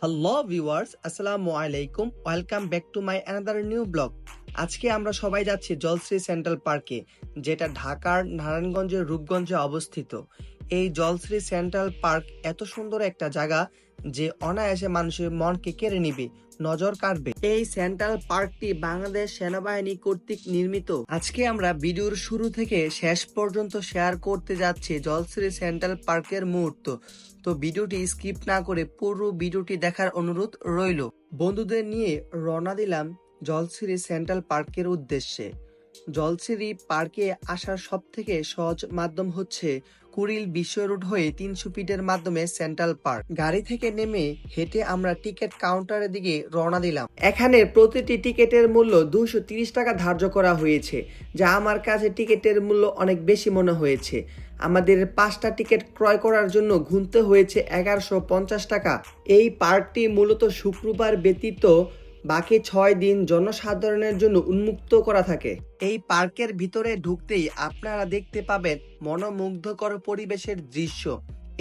Hello viewers, আসসালামু আলাইকুম। Welcome back to my another new blog. আজকে আমরা সবাই যাচ্ছি জলশ্রী সেন্ট্রাল পার্কে, যেটা ঢাকার নারায়ণগঞ্জের রূপগঞ্জে অবস্থিত। এই জলশ্রী সেন্ট্রাল পার্ক এত সুন্দর একটা জায়গা যে অনায়াসে মানুষের মনকে কেড়ে নিবে, নজর কাড়বে। এই সেন্ট্রাল পার্কটি বাংলাদেশ সেনাবাহিনী কর্তৃক নির্মিত। আজকে আমরা ভিডিওর শুরু থেকে শেষ পর্যন্ত শেয়ার করতে যাচ্ছি জলশ্রী সেন্ট্রাল পার্কের মুহূর্ত। তো ভিডিওটি স্কিপ না করে পুরো ভিডিওটি দেখার অনুরোধ রইল। বন্ধুদের নিয়ে রওনা দিলাম জলশ্রী সেন্ট্রাল পার্কের উদ্দেশ্যে। জলশ্রী পার্কে আসার সব থেকে সহজ মাধ্যম হচ্ছে কুড়িল বিশ্ব রোড হয়ে 300 ফিটের মাধ্যমে সেন্ট্রাল পার্ক। গাড়ি থেকে নেমে হেঁটে আমরা টিকিট কাউন্টারের দিকে রওনা দিলাম। এখানে প্রতিটি টিকিটের মূল্য 230 টাকা ধার্য করা হয়েছে, যা আমার কাছে টিকিটের মূল্য অনেক বেশি মনে হয়েছে। আমাদের 5টা টিকিট ক্রয় করার জন্য গুনতে হয়েছে 1150 টাকা। এই পার্কটি মূলত শুক্রবার ব্যতীত বাকি 6 দিন জনসাধারণের জন্য উন্মুক্ত করা থাকে। এই পার্কের ভিতরে ঢুকতেই আপনারা দেখতে পাবেন মনোমুগ্ধকর পরিবেশের দৃশ্য।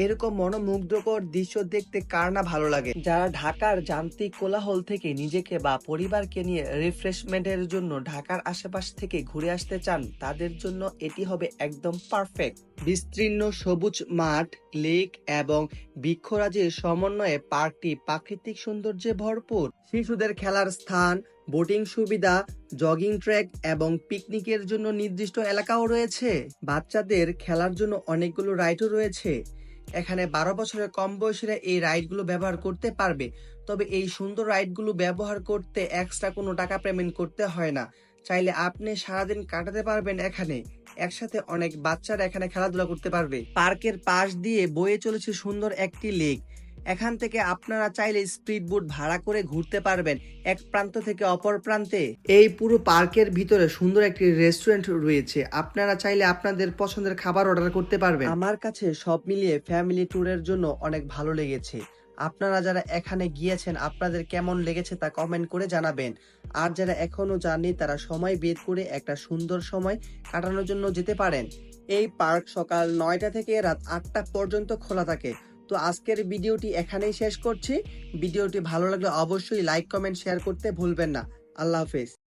এরকম মনোমুগ্ধকর দৃশ্য দেখতে কার না ভালো লাগে। যারা ঢাকার যান্ত্রিক কোলাহল থেকে নিজেকে বা পরিবারকে নিয়ে রিফ্রেশমেন্টের জন্য ঢাকার আশেপাশ থেকে ঘুরে আসতে চান, তাদের জন্য এটি হবে একদম পারফেক্ট। বিস্তীর্ণ সবুজ মাঠ, লেক এবং বৃক্ষরাজির সমন্বয়ে পার্কটি প্রাকৃতিক সৌন্দর্যে ভরপুর। শিশুদের খেলার স্থান, বোটিং সুবিধা, জগিং ট্র্যাক এবং পিকনিকের জন্য নির্দিষ্ট এলাকাও রয়েছে। বাচ্চাদের খেলার জন্য অনেকগুলো রাইডও রয়েছে। এখানে 12 বছরের কম বয়সীরা এই রাইডগুলো ব্যবহার করতে পারবে। তবে এই সুন্দর রাইডগুলো ব্যবহার করতে এক্সট্রা কোনো টাকা পেমেন্ট করতে হয় না। চাইলে আপনি সারাদিন কাটাতে পারবেন এখানে। একসাথে অনেক বাচ্চারা এখানে খেলাধুলা করতে পারবে। পার্কের পাশ দিয়ে বয়ে চলেছে সুন্দর একটি লেক। এখান থেকে আপনারা চাইলে স্পিড বোট ভাড়া করে ঘুরতে পারবেন এক প্রান্ত থেকে অপর প্রান্তে। এই পুরো পার্কের ভিতরে সুন্দর একটি রেস্টুরেন্ট রয়েছে, আপনারা চাইলে আপনাদের পছন্দের খাবার অর্ডার করতে পারবেন। আমার কাছে সব মিলিয়ে ফ্যামিলি ট্যুরের জন্য অনেক ভালো লেগেছে। আপনারা যারা এখানে গিয়েছেন আপনাদের কেমন লেগেছে তা কমেন্ট করে জানাবেন। আর যারা এখনো যাননি তারা সময় বের করে একটা সুন্দর সময় কাটানোর জন্য যেতে পারেন। এই পার্ক সকাল 9টা থেকে রাত 8টা পর্যন্ত খোলা থাকে। তো আজকের ভিডিওটি এখানেই শেষ করছি। ভিডিওটি ভালো লাগলে অবশ্যই লাইক, কমেন্ট, শেয়ার করতে ভুলবেন না। আল্লাহ হাফেজ।